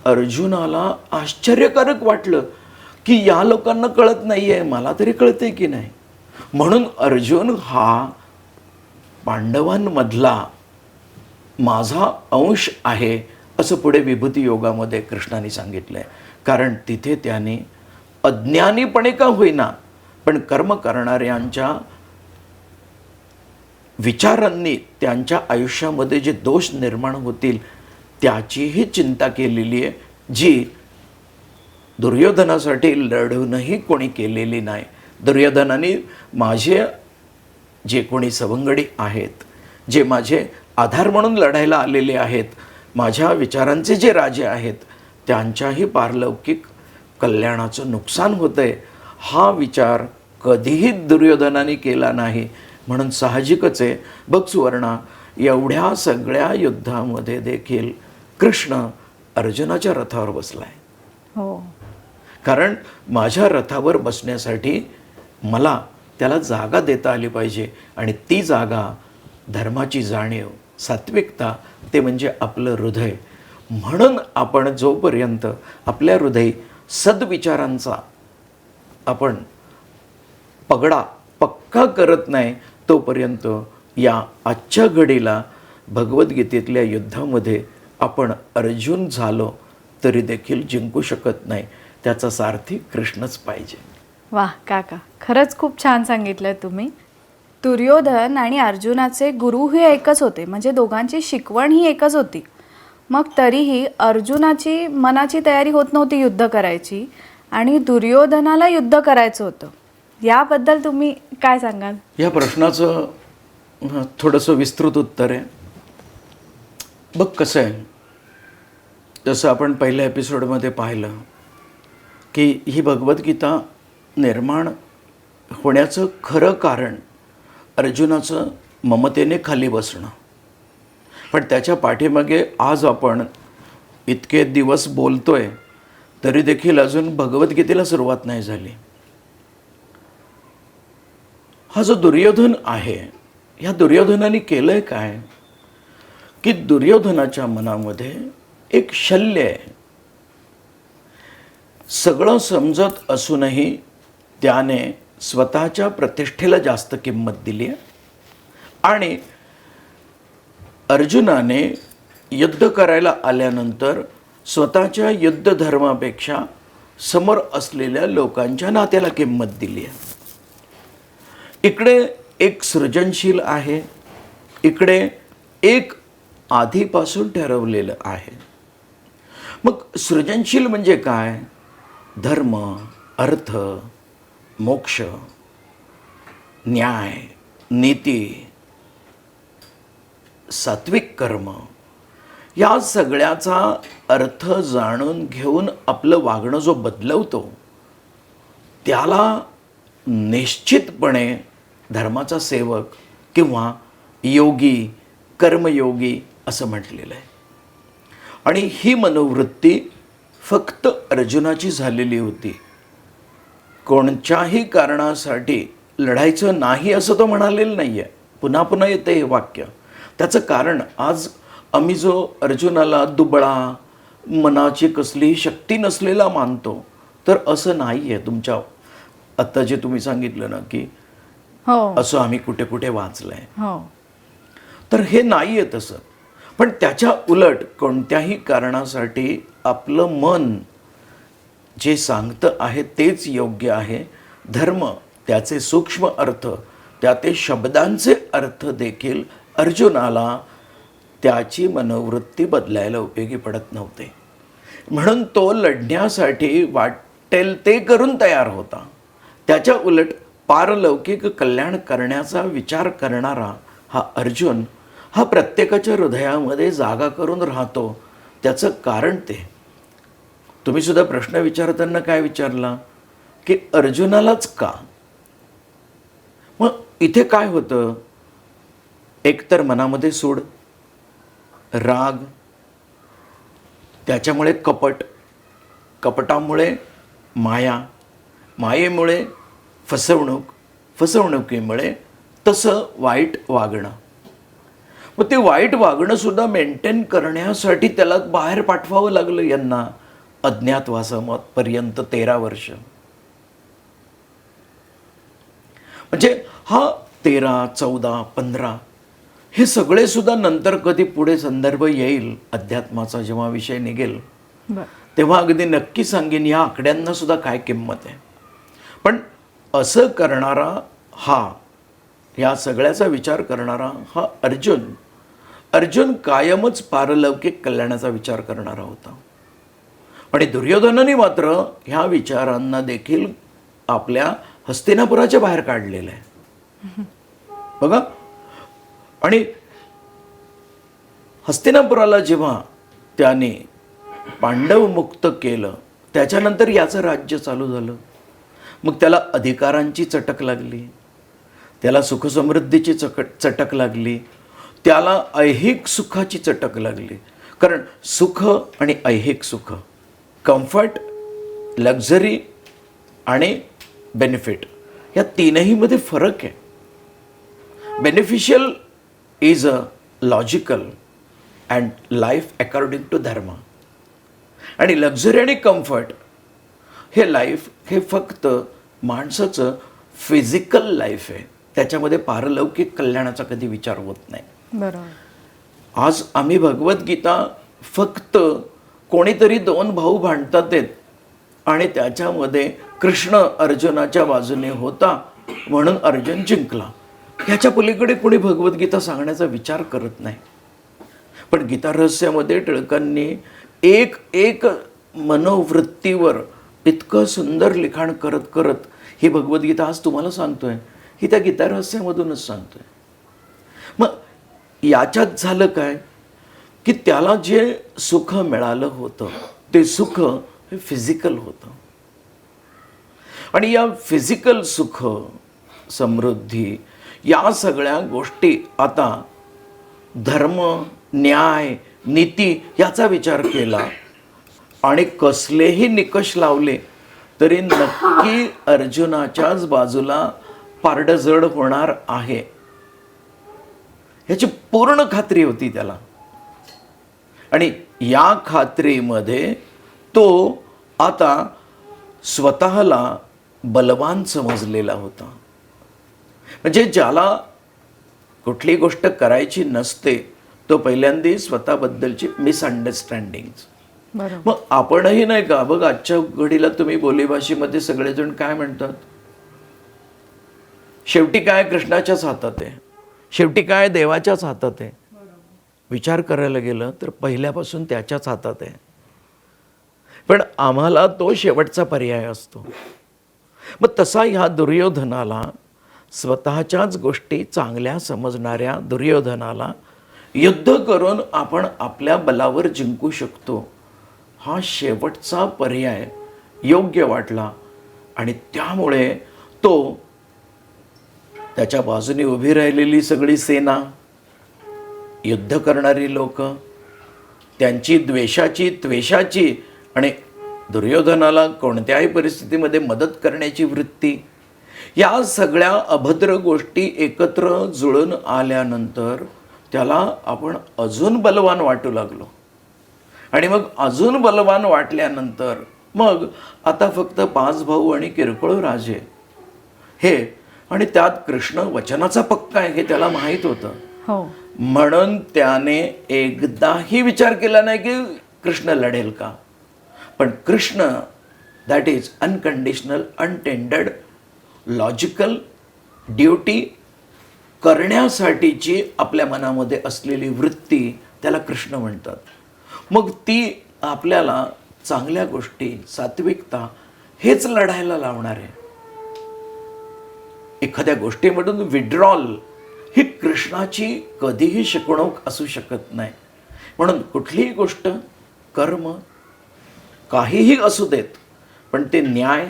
अर्जुनाला आश्चर्यकारक वाटलं की या लोकांना कळत नाहीये, मला तरी कळतंय की नाही. म्हणून अर्जुन हा पांडवांमधला माझा अंश आहे असं पुढे विभूती योगामध्ये कृष्णाने सांगितलंय. कारण तिथे त्याने अज्ञानीपणे का होईना पण कर्म करणाऱ्यांच्या विचारांनी त्यांच्या आयुष्यामध्ये जे दोष निर्माण होतील त्याचीही चिंता केलेली आहे, जी दुर्योधनासाठी लढूनही कोणी केलेली नाही. दुर्योधनाने माझे जे कोणी सवंगडी आहेत, जे माझे आधार म्हणून लढायला आलेले आहेत, माझ्या विचारांचे जे राजे आहेत, त्यांच्याही पारलौकिक कल्याणाचं नुकसान होतंय हा विचार कधीही दुर्योधनाने केला नाही. म्हणून साहजिकच आहे, बघ सुवर्णा, एवढ्या सगळ्या युद्धामध्ये देखील कृष्ण अर्जुनाच्या रथावर बसलाय. हो. कारण माझ्या रथावर बसण्यासाठी मला त्याला जागा देता आली पाहिजे, आणि ती जागा धर्माची जाणीव, सात्विकता, ते म्हणजे आपलं हृदय. म्हणून आपण जोपर्यंत आपल्या हृदय सद्विचारांचा आपण पगडा पक्का करत नाही, तोपर्यंत या आजच्या घडीला भगवद्गीतेतल्या युद्धामध्ये आपण अर्जुन झालो तरी देखील जिंकू शकत नाही. त्याचा सारथी कृष्णच पाहिजे. वाह काका, खरंच खूप छान सांगितलं तुम्ही. दुर्योधन आणि अर्जुनाचे गुरुही एकच होते, म्हणजे दोघांची शिकवण ही एकच होती. मग तरीही अर्जुनाची मनाची तयारी होत नव्हती युद्ध करायची, आणि दुर्योधनाला युद्ध करायचं होतं. याबद्दल तुम्ही काय सांगाल? या प्रश्नाचं थोडंसं विस्तृत उत्तर आहे. बघ कसं आहे, जसं आपण पहिल्या एपिसोडमध्ये पाहिलं की ही भगवद्गीता निर्माण होण्याचं खरं कारण अर्जुनाचं ममतेने खाली बसणं. पण त्याच्या पाठीमागे आज आपण इतके दिवस बोलतोय तरी देखील अजून भगवद्गीतेला सुरुवात नाही झाली. हा जो दुर्योधन आहे, ह्या दुर्योधनाने केलंय काय की दुर्योधनाच्या मनामध्ये एक शल्य आहे. सगळं समजत असूनही त्याने स्वतःच्या प्रतिष्ठेला जास्त किंमत दिली आहे, आणि अर्जुनाने युद्ध करायला आल्यानंतर स्वतःच्या युद्ध धर्मापेक्षा समोर असलेल्या लोकांच्या नात्याला किंमत दिली आहे. इकडे एक सृजनशील आहे, इकडे एक आधीपासून ठरवलेलं आहे. मग सृजनशील म्हणजे काय? धर्म, अर्थ, मोक्ष, न्याय, नीती, सात्विक कर्म या सगळ्याचा अर्थ जाणून घेऊन आपलं वागणं जो बदलवतो त्याला निश्चितपणे धर्माचा सेवक किंवा योगी, कर्मयोगी असं म्हटलेलं आहे. आणि ही मनोवृत्ती फक्त अर्जुनाची झालेली होती. कोणत्याही कारणासाठी लढायचं नाही असं तो म्हणालेलं नाही आहे. पुन्हा पुन्हा येतं हे वाक्य. त्याचं कारण आज आम्ही जो अर्जुनाला दुबळा, मनाची कसलीही शक्ती नसलेला मानतो, तर असं नाही आहे. तुमच्या आत्ता जे तुम्ही सांगितलं ना की हो असं आम्ही कुठे कुठे वाचलं आहे, हो तर हे नाही आहे तसं. पण त्याच्या उलट कोणत्याही कारणासाठी आपलं मन जे सांगतं आहे तेच योग्य आहे. धर्म, त्याचे सूक्ष्म अर्थ, त्याचे शब्दांचे अर्थ देखील अर्जुनाला त्याची मनोवृत्ती बदलायला उपयोगी पडत नव्हते. म्हणून तो लढण्यासाठी वाटेल ते करून तयार होता. त्याच्या उलट पारलौकिक कल्याण करण्याचा विचार करणारा हा अर्जुन हा प्रत्येकाच्या हृदयामध्ये जागा करून राहतो. त्याचं कारण ते तुम्ही सुद्धा प्रश्न विचारताना काय विचारला की अर्जुनालाच का? मग इथे काय होतं? एकतर मनामध्ये सूड, राग, त्याच्यामुळे कपट, कपटामुळे माया, मायेमुळे फसवणूक, फसवणुकीमुळे तसं वाईट वागणं. मग ते वाईट वागणं सुद्धा मेंटेन करण्यासाठी त्याला बाहेर पाठवावं लागलं यांना अज्ञातवासापर्यंत 13 वर्ष. म्हणजे हा 13, 14, 15 हे सगळे सुद्धा नंतर कधी पुढे संदर्भ येईल अध्यात्माचा, जेव्हा विषय निघेल तेव्हा अगदी नक्की सांगेन या आकड्यांना सुद्धा काय किंमत आहे. पण असं करणारा हा, या सगळ्याचा विचार करणारा हा अर्जुन कायमच पारलौकिक कल्याणाचा विचार करणारा होता. आणि दुर्योधनाने मात्र ह्या विचारांना देखील आपल्या हस्तिनापुराच्या बाहेर काढलेलं आहे बघा. आणि हस्तिनापुराला जेव्हा त्याने पांडव मुक्त केलं त्याच्यानंतर याचं राज्य चालू झालं. मग त्याला अधिकारांची चटक लागली, त्याला सुखसमृद्धीची चटक लागली, त्याला ऐहिक सुखाची चटक लागली. कारण सुख आणि ऐहिक सुख, कम्फर्ट, लक्झरी आणि बेनिफिट या तीनहीमध्ये फरक आहे. Beneficial is a logical and life according to dharma, आणि लक्झरी आणि कम्फर्ट हे लाईफ हे फक्त माणसाचं फिजिकल लाईफ आहे. त्याच्यामध्ये पारलौकिक कल्याणाचा कधी विचार होत नाही. बरोबर. आज आम्ही भगवद्गीता फक्त कोणीतरी 2 भाऊ भांडतात आणि त्याच्यामध्ये कृष्ण अर्जुनाच्या बाजूने होता म्हणून अर्जुन जिंकला, ह्याच्या पलीकडे कोणी भगवद्गीता सांगण्याचा विचार करत नाही. पण गीता रहस्यामध्ये टिळकांनी एक एक मनोवृत्तीवर इतकं सुंदर लिखाण करत करत ही भगवद्गीता आज तुम्हाला सांगतोय, ही त्या गीता रहस्यामधूनच सांगतोय. मग याच्यात झालं काय की त्याला जे सुख मिळालं होतं ते सुख हे फिजिकल होतं. आणि या फिजिकल सुख, समृद्धी या सगळ्या गोष्टी आता धर्म, न्याय, नीती याचा विचार केला आणि कसलेही निकष लावले तरी नक्की अर्जुनाच्याच बाजूला पारडं जड होणार आहे याची पूर्ण खात्री होती त्याला. आणि या खात्रीमध्ये तो आता स्वतःला बलवान समजलेला होता. म्हणजे ज्याला कुठली गोष्ट करायची नसते तो पहिल्यांदा स्वतःबद्दलची मिसअंडरस्टँडिंग, बरोबर. मग आपणही नाही का, बघ आजच्या घडीला तुम्ही बोलीभाषेमध्ये सगळेजण काय म्हणतात, शेवटी काय कृष्णाच्याच हातात आहे, शेवटी काय देवाच्याच हातात आहे. विचार करायला गेलं तर पहिल्यापासून त्याच्याच हातात आहे. पण आम्हाला तो शेवटचा पर्याय असतो. मग तसा ह्या दुर्योधनाला, स्वतःच्याच गोष्टी चांगल्या समजणाऱ्या दुर्योधनाला युद्ध करून आपण आपल्या बलावर जिंकू शकतो, हा शेवटचा पर्याय योग्य वाटला. आणि त्यामुळे तो, त्याच्या बाजूने उभी राहिलेली सगळी सेना, युद्ध करणारी लोक, त्यांची द्वेषाची त्वेषाची आणि दुर्योधनाला कोणत्याही परिस्थितीमध्ये मदत करण्याची वृत्ती, या सगळ्या अभद्र गोष्टी एकत्र जुळून आल्यानंतर त्याला आपण अजून बलवान वाटू लागलो. आणि मग अजून बलवान वाटल्यानंतर मग आता फक्त 5 भाऊ आणि किरकोळ राजे हे, आणि त्यात कृष्ण वचनाचा पक्का आहे हे त्याला माहीत होतं. हो. म्हणून त्याने एकदाही विचार केला नाही की कृष्ण लढेल का. पण Krishna, that is unconditional, untendered, logical duty करण्यासाठीची आपल्या मनामध्ये असलेली वृत्ती, त्याला कृष्ण म्हणतात. मग ती आपल्याला चांगल्या गोष्टी, सात्विकता हेच लढायला लावणार आहे. एखाद्या गोष्टीमधून विड्रॉल ही कृष्णाची कधीही शिकवणूक असू शकत नाही. म्हणून कुठलीही गोष्ट, कर्म काहीही असू देत, पण ते न्याय,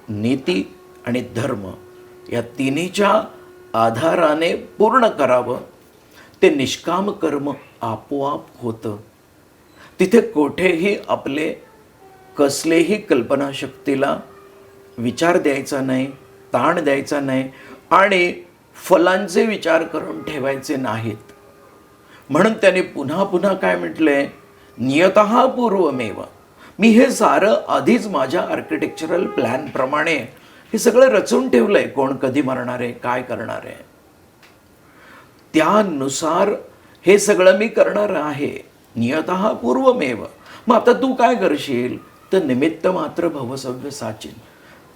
नीती आणि धर्म या तिन्हीच्या आधाराने पूर्ण करावं. ते निष्काम कर्म आपोआप होतं. तिथे कोठेही आपले कसलेही कल्पनाशक्तीला विचार द्यायचा नाही, ताण द्यायचा नाही आणि फलांचे विचार करून ठेवायचे नाहीत. म्हणून त्याने पुन्हा पुन्हा काय म्हटलंय, नियतः पूर्वमेव. मी हे सारं आधीच माझ्या आर्किटेक्चरल प्लॅनप्रमाणे हे सगळं रचून ठेवलंय, कोण कधी मरणार आहे, काय करणार आहे, त्यानुसार हे सगळं मी करणार आहे. नियतः पूर्वमेव. मग आता तू काय करशील तर निमित्त मात्र भवसव्य साचिन.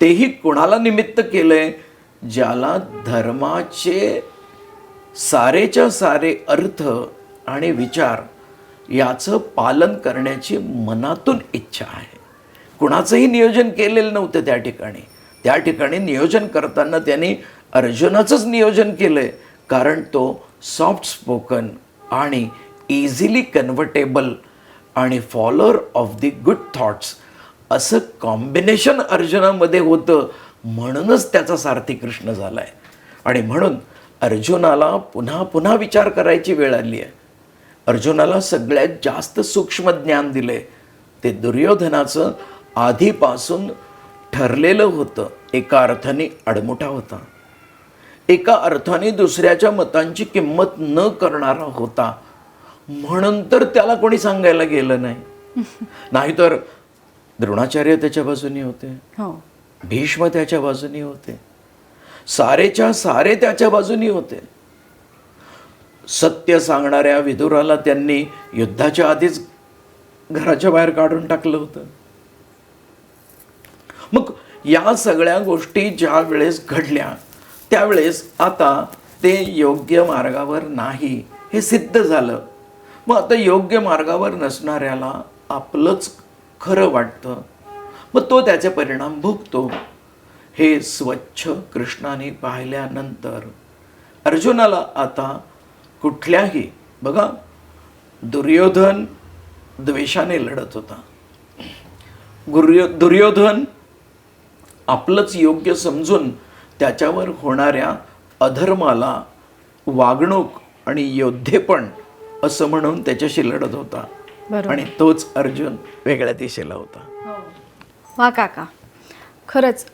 तेही कोणाला निमित्त केलंय, ज्याला धर्माचे सारेच्या सारे अर्थ आणि विचार याचं पालन करण्याची मनातून इच्छा आहे. कुणाचंही नियोजन केलेलं नव्हतं त्या ठिकाणी. त्या ठिकाणी नियोजन करताना त्यांनी अर्जुनाचंच नियोजन केलंय, कारण तो सॉफ्ट स्पोकन आणि इझिली कन्व्हर्टेबल आणि follower of the good thoughts असं कॉम्बिनेशन अर्जुनामध्ये होतं. म्हणूनच त्याचा सारथी कृष्ण झालाय. आणि म्हणून अर्जुनाला पुन्हा पुन्हा विचार करायची वेळ आली आहे. अर्जुनाला सगळ्यात जास्त सूक्ष्म ज्ञान दिले ते दुर्योधनाचं आधीपासून ठरलेलं होतं. एका अर्थाने आडमुठा होता, एका अर्थाने दुसऱ्याच्या मतांची किंमत न करणारा होता. म्हणून तर त्याला कोणी सांगायला गेलं नाही. नाहीतर द्रोणाचार्य त्याच्या बाजूने होते, हो. भीष्म त्याच्या बाजूने होते, सारेच्या सारे त्याच्या बाजूने होते. सत्य सांगणाऱ्या विदुराला त्यांनी युद्धाच्या आधीच घराच्या बाहेर काढून टाकलं होतं. मग या सगळ्या गोष्टी ज्या वेळेस घडल्या त्यावेळेस आता ते योग्य मार्गावर नाही हे सिद्ध झालं. मग आता योग्य मार्गावर नसणाऱ्याला आपलंच खरं वाटतं, मग तो त्याचे परिणाम भोगतो. हे स्वच्छ कृष्णाने पाहिल्यानंतर अर्जुनाला आता कुठल्याही, बघा दुर्योधन द्वेषाने लढत होता. दुर्योधन आपलंच योग्य समजून त्याच्यावर होणाऱ्या अधर्माला वागणूक आणि योद्धेपण असं म्हणून त्याच्याशी लढत होता. आणि तोच अर्जुन वेगळ्या दिशेला होता. वा काका, खरंच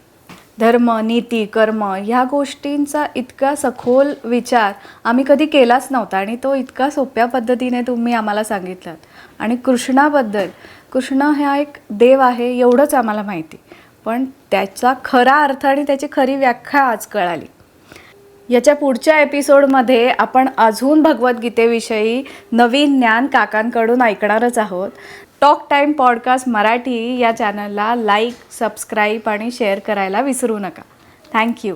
धर्म, नीती, कर्म ह्या गोष्टींचा इतका सखोल विचार आम्ही कधी केलाच नव्हता आणि तो इतका सोप्या पद्धतीने तुम्ही आम्हाला सांगितलात. आणि कृष्णाबद्दल, कृष्ण हा एक देव आहे एवढंच आम्हाला माहिती, पण त्याचा खरा अर्थ आणि त्याची खरी व्याख्या आज कळाली. याच्या पुढच्या एपिसोडमध्ये आपण अजून भगवद्गीतेविषयी नवीन ज्ञान काकांकडून ऐकणारच आहोत. टॉक टाईम पॉडकास्ट मराठी या चॅनलला लाईक, सबस्क्राईब आणि शेअर करायला विसरू नका. थँक्यू.